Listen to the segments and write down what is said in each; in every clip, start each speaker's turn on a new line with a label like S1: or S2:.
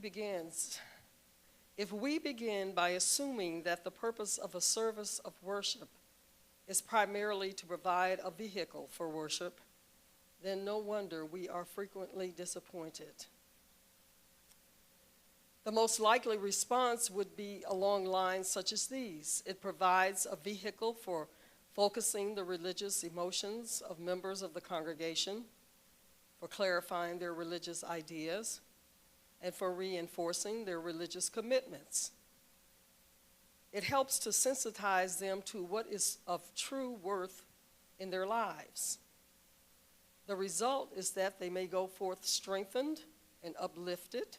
S1: He begins, if we begin by assuming that the purpose of a service of worship is primarily to provide a vehicle for worship, then no wonder we are frequently disappointed. The most likely response would be along lines such as these. It provides a vehicle for focusing the religious emotions of members of the congregation, for clarifying their religious ideas, and for reinforcing their religious commitments. It helps to sensitize them to what is of true worth in their lives. The result is that they may go forth strengthened and uplifted,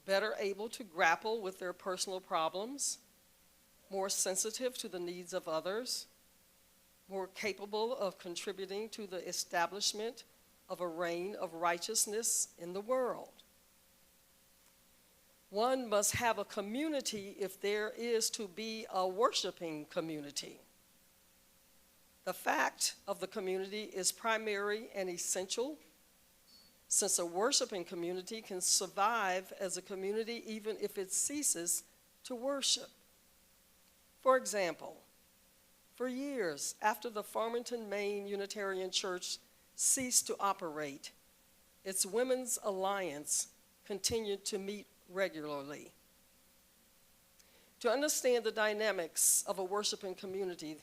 S1: better able to grapple with their personal problems, more sensitive to the needs of others, more capable of contributing to the establishment of a reign of righteousness in the world. One must have a community if there is to be a worshiping community. The fact of the community is primary and essential, since a worshiping community can survive as a community even if it ceases to worship. For example, for years after the Farmington, Maine Unitarian Church ceased to operate, its Women's Alliance continued to meet regularly. To understand the dynamics of a worshiping community,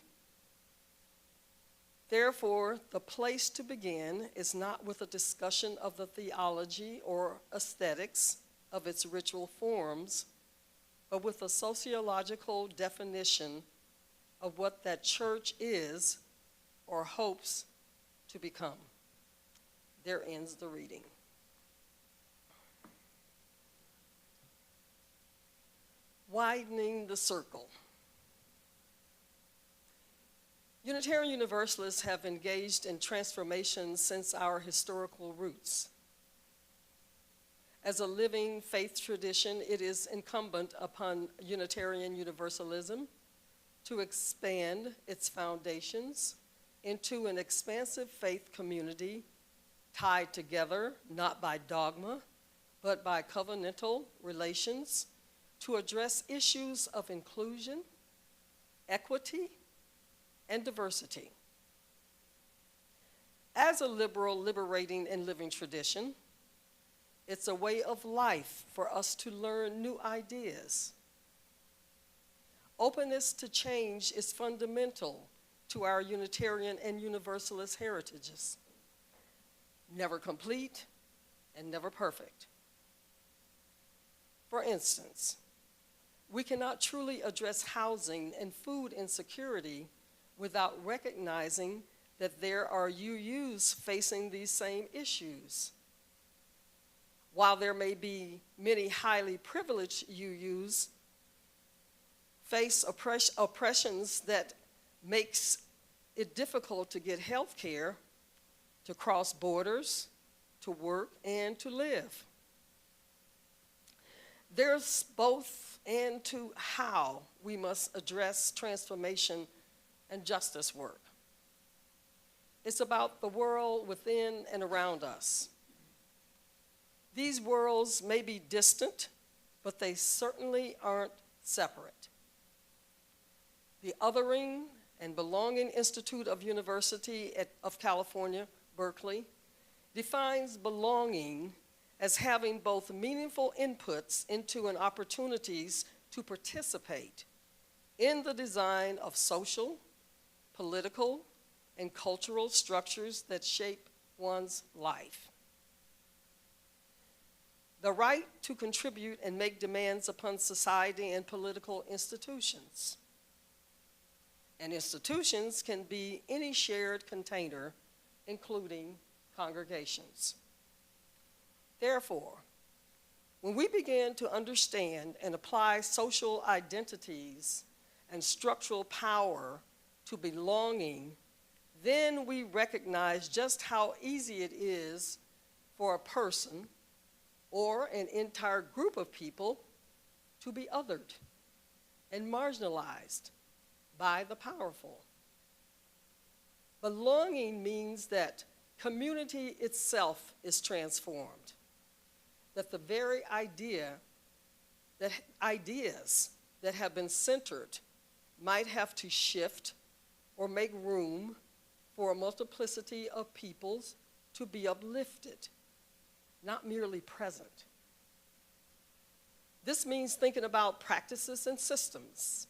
S1: therefore, the place to begin is not with a discussion of the theology or aesthetics of its ritual forms, but with a sociological definition of what that church is or hopes to become. There ends the reading. Widening the circle. Unitarian Universalists have engaged in transformation since our historical roots. As a living faith tradition, it is incumbent upon Unitarian Universalism to expand its foundations into an expansive faith community tied together not by dogma, but by covenantal relations to address issues of inclusion, equity, and diversity. As a liberal, liberating, and living tradition, it's a way of life for us to learn new ideas. Openness to change is fundamental to our Unitarian and Universalist heritages. Never complete and never perfect. For instance, we cannot truly address housing and food insecurity without recognizing that there are UUs facing these same issues. While there may be many highly privileged UUs face oppressions that makes it difficult to get health care, to cross borders, to work, and to live. There's both and to how we must address transformation and justice work. It's about the world within and around us. These worlds may be distant, but they certainly aren't separate. The Othering and Belonging Institute of University of California, Berkeley, defines belonging as having both meaningful inputs into and opportunities to participate in the design of social, political, and cultural structures that shape one's life. The right to contribute and make demands upon society and political institutions. And institutions can be any shared container, including congregations. Therefore, when we begin to understand and apply social identities and structural power to belonging, then we recognize just how easy it is for a person or an entire group of people to be othered and marginalized by the powerful. Belonging means that community itself is transformed, that the very ideas that have been centered might have to shift or make room for a multiplicity of peoples to be uplifted, not merely present. This means thinking about practices and systems,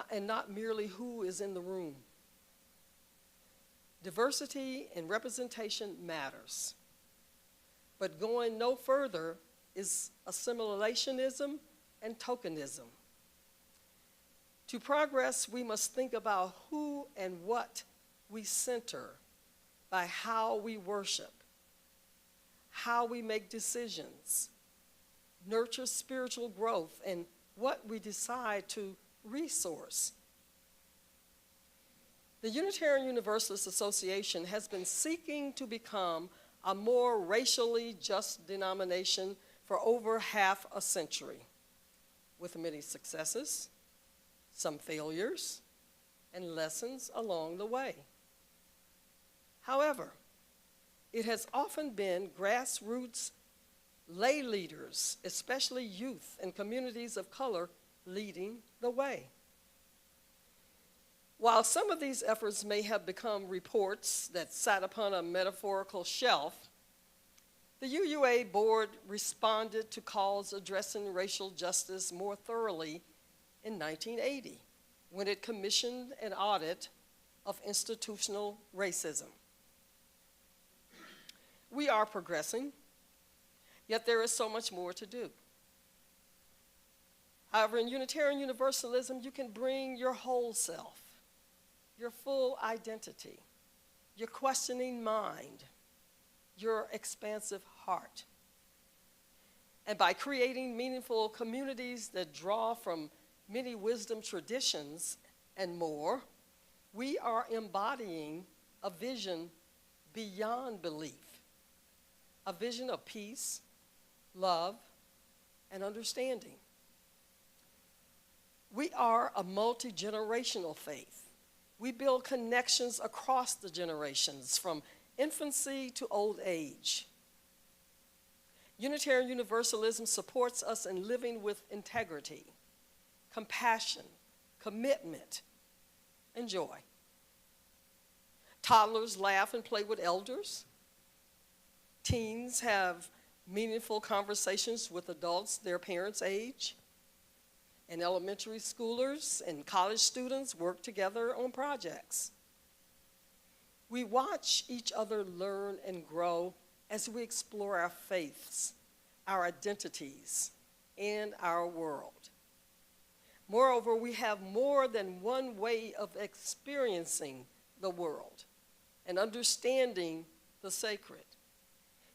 S1: and not merely who is in the room. Diversity and representation matters, but going no further is assimilationism and tokenism. To progress, we must think about who and what we center by how we worship, how we make decisions, nurture spiritual growth, and what we decide to resource. The Unitarian Universalist Association has been seeking to become a more racially just denomination for over half a century, with many successes, some failures, and lessons along the way. However, it has often been grassroots lay leaders, especially youth and communities of color, leading the way. While some of these efforts may have become reports that sat upon a metaphorical shelf, the UUA board responded to calls addressing racial justice more thoroughly in 1980, when it commissioned an audit of institutional racism. We are progressing, yet there is so much more to do. However, in Unitarian Universalism, you can bring your whole self, your full identity, your questioning mind, your expansive heart. And by creating meaningful communities that draw from many wisdom traditions and more, we are embodying a vision beyond belief, a vision of peace, love, and understanding. We are a multi-generational faith. We build connections across the generations, from infancy to old age. Unitarian Universalism supports us in living with integrity, compassion, commitment, and joy. Toddlers laugh and play with elders. Teens have meaningful conversations with adults their parents' age. And elementary schoolers and college students work together on projects. We watch each other learn and grow as we explore our faiths, our identities, and our world. Moreover, we have more than one way of experiencing the world and understanding the sacred,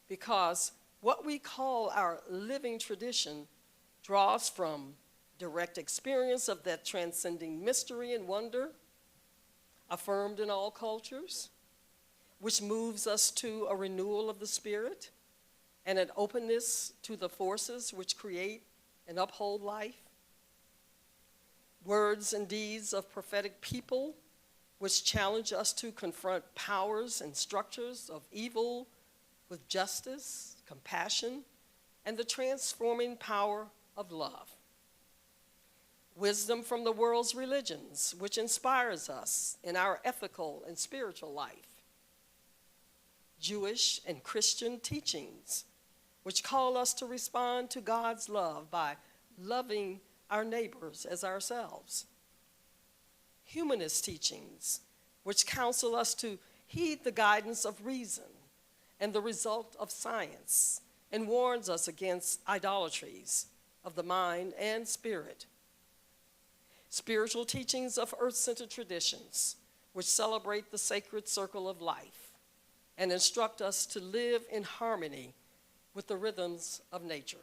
S1: because what we call our living tradition draws from direct experience of that transcending mystery and wonder, affirmed in all cultures, which moves us to a renewal of the spirit and an openness to the forces which create and uphold life. Words and deeds of prophetic people which challenge us to confront powers and structures of evil with justice, compassion, and the transforming power of love. Wisdom from the world's religions, which inspires us in our ethical and spiritual life. Jewish and Christian teachings, which call us to respond to God's love by loving our neighbors as ourselves. Humanist teachings, which counsel us to heed the guidance of reason and the result of science, and warns us against idolatries of the mind and spirit. Spiritual teachings of earth-centered traditions, which celebrate the sacred circle of life and instruct us to live in harmony with the rhythms of nature.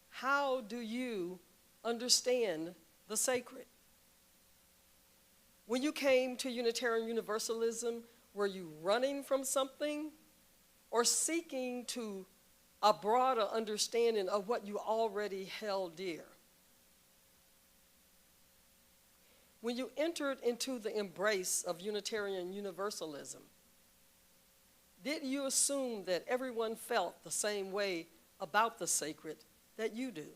S1: How do you understand the sacred? When you came to Unitarian Universalism, were you running from something or seeking to a broader understanding of what you already held dear? When you entered into the embrace of Unitarian Universalism, did you assume that everyone felt the same way about the sacred that you do?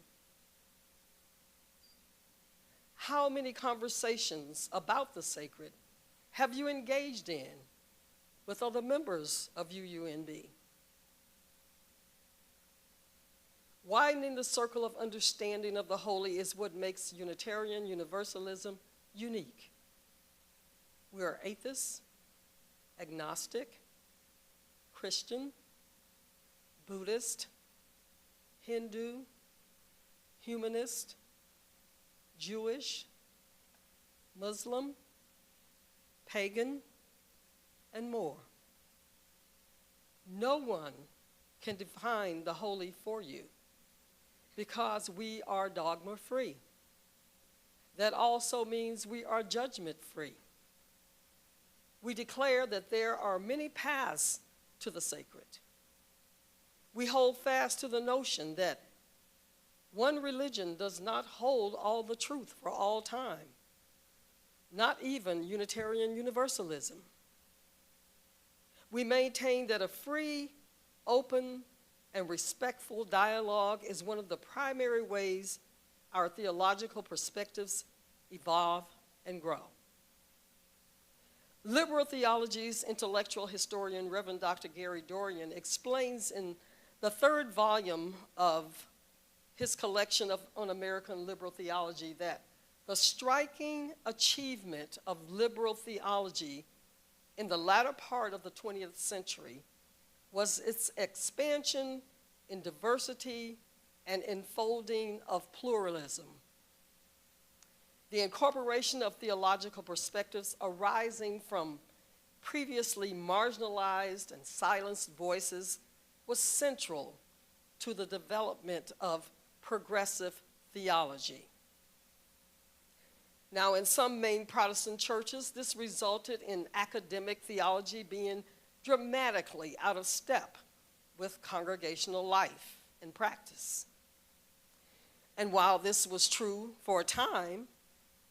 S1: How many conversations about the sacred have you engaged in with other members of UUNB? Widening the circle of understanding of the holy is what makes Unitarian Universalism unique. We are atheists, agnostic, Christian, Buddhist, Hindu, humanist, Jewish, Muslim, pagan, and more. No one can define the holy for you because we are dogma-free. That also means we are judgment-free. We declare that there are many paths to the sacred. We hold fast to the notion that one religion does not hold all the truth for all time, not even Unitarian Universalism. We maintain that a free, open, and respectful dialogue is one of the primary ways our theological perspectives evolve and grow. Liberal theology's intellectual historian, Reverend Dr. Gary Dorian, explains in the third volume of his collection on American liberal theology that the striking achievement of liberal theology in the latter part of the 20th century was its expansion in diversity and enfolding of pluralism. The incorporation of theological perspectives arising from previously marginalized and silenced voices was central to the development of progressive theology. Now, in some main Protestant churches, this resulted in academic theology being dramatically out of step with congregational life and practice. And while this was true for a time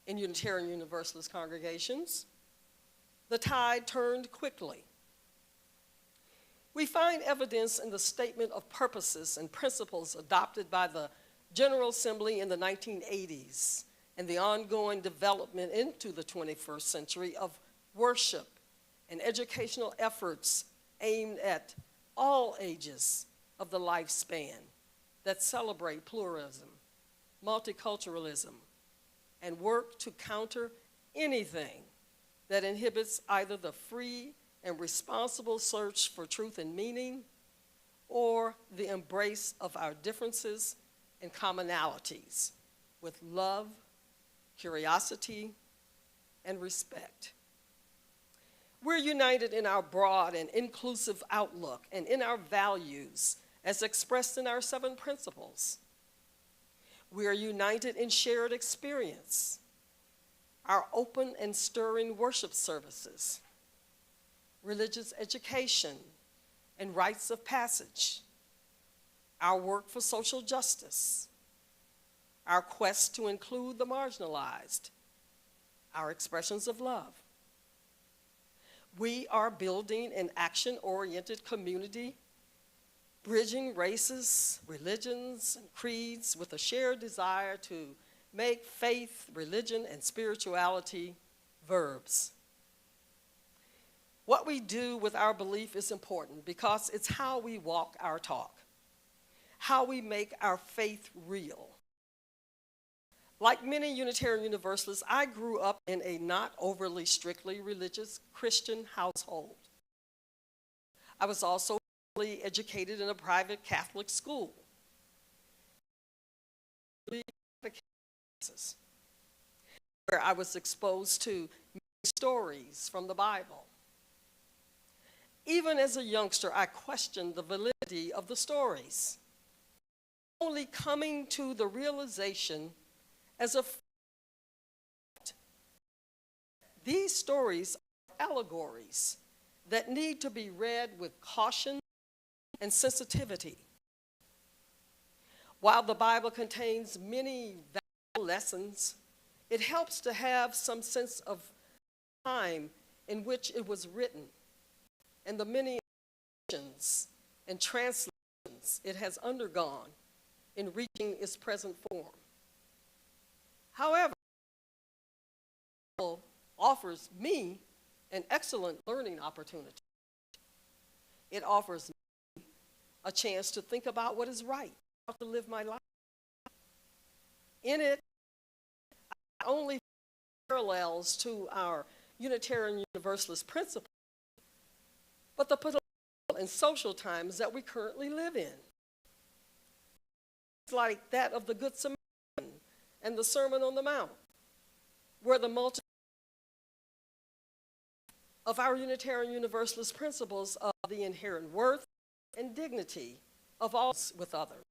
S1: in Unitarian Universalist congregations, the tide turned quickly. We find evidence in the statement of purposes and principles adopted by the General Assembly in the 1980s and the ongoing development into the 21st century of worship and educational efforts aimed at all ages of the lifespan that celebrate pluralism, multiculturalism, and work to counter anything that inhibits either the free and responsible search for truth and meaning or the embrace of our differences and commonalities with love, curiosity, and respect. We're united in our broad and inclusive outlook and in our values as expressed in our 7 principles. We are united in shared experience, our open and stirring worship services, religious education and rites of passage, our work for social justice, our quest to include the marginalized, our expressions of love. We are building an action-oriented community, bridging races, religions, and creeds with a shared desire to make faith, religion, and spirituality verbs. What we do with our belief is important because it's how we walk our talk, how we make our faith real. Like many Unitarian Universalists, I grew up in a not overly strictly religious Christian household. I was also educated in a private Catholic school. Where I was exposed to stories from the Bible. Even as a youngster, I questioned the validity of the stories, only coming to the realization as a these stories are allegories that need to be read with caution and sensitivity. While the Bible contains many valuable lessons, it helps to have some sense of time in which it was written and the many and translations it has undergone in reaching its present form. However, it offers me an excellent learning opportunity. It offers me a chance to think about what is right, how to live my life. In it, I only parallels to our Unitarian Universalist principle, but the political and social times that we currently live in. It's like that of the Good Samaritan and the Sermon on the Mount, where the multitude of our Unitarian Universalist principles of the inherent worth and dignity of all with others.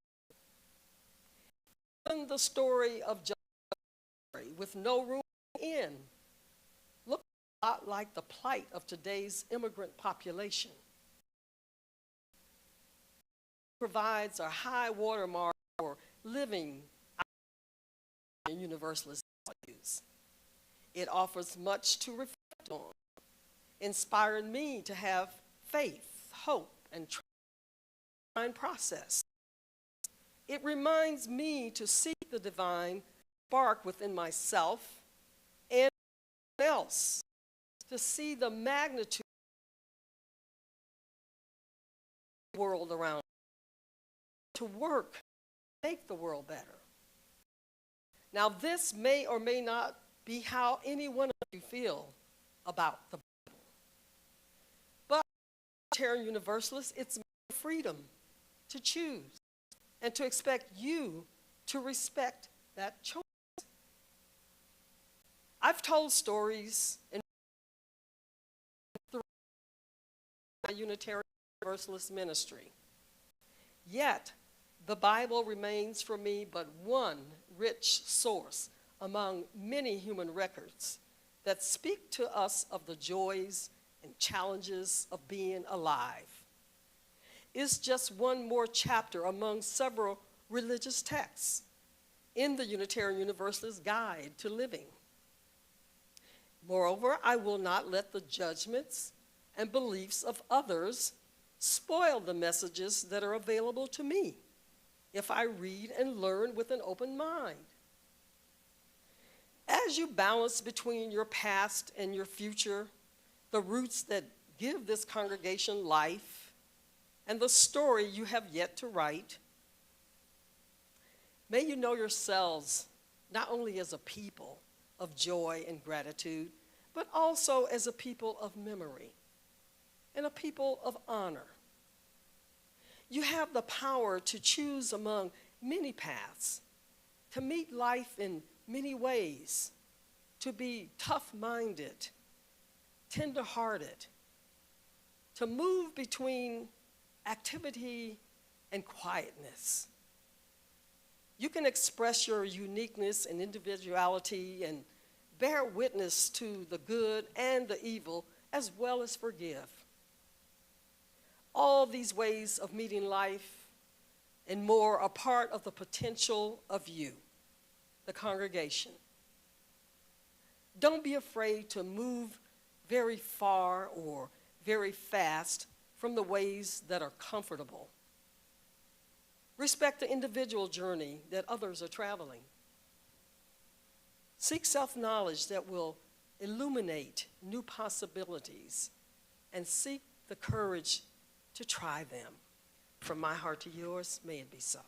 S1: Even the story of John with no room in looks a lot like the plight of today's immigrant population. It provides a high watermark for living in Universalist values. It offers much to reflect on, inspiring me to have faith, hope, and trust in the divine process. It reminds me to seek the divine spark within myself and else, to see the magnitude of the world around me, to work to make the world better. Now, this may or may not be how any one of you feel about the Bible. But Unitarian Universalists, it's my freedom to choose and to expect you to respect that choice. I've told stories in my Unitarian Universalist ministry. Yet, the Bible remains for me but one rich source among many human records that speak to us of the joys and challenges of being alive. It's just one more chapter among several religious texts in the Unitarian Universalist Guide to Living. Moreover, I will not let the judgments and beliefs of others spoil the messages that are available to me if I read and learn with an open mind. As you balance between your past and your future, the roots that give this congregation life, and the story you have yet to write, may you know yourselves not only as a people of joy and gratitude, but also as a people of memory and a people of honor. You have the power to choose among many paths, to meet life in many ways, to be tough-minded, tender-hearted, to move between activity and quietness. You can express your uniqueness and individuality and bear witness to the good and the evil, as well as forgive. All these ways of meeting life and more are part of the potential of you, the congregation. Don't be afraid to move very far or very fast from the ways that are comfortable. Respect the individual journey that others are traveling. Seek self-knowledge that will illuminate new possibilities, and seek the courage to try them. From my heart to yours, may it be so.